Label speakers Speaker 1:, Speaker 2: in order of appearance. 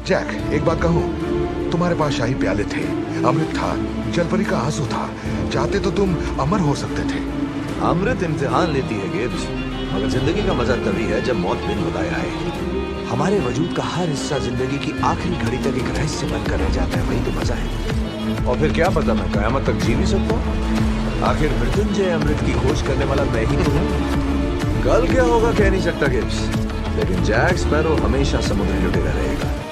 Speaker 1: Jack, एक बात कहूं, तुम्हारे पास शाही प्याले थे, अमृत था, जलपरी का आंसू था। चाहते तो तुम अमर हो सकते थे।
Speaker 2: अमृत इम्तिहान लेती है गिब्स, मगर जिंदगी का मजा तभी है जब मौत बिन बुलाए आए। हमारे वजूद का हर हिस्सा जिंदगी की आखिरी घड़ी तक एक रहस्य बनकर रह जाता है, वही तो मजा है। और फिर क्या पता, मैं कयामत तक जी भी सकता हूँ। आखिर मृत्युंजय अमृत की खोज करने वाला मैं ही तो हूँ। कल क्या होगा कह नहीं सकता गिब्स, लेकिन जैक स्पैरो हमेशा समुद्र में डूबा रहेगा।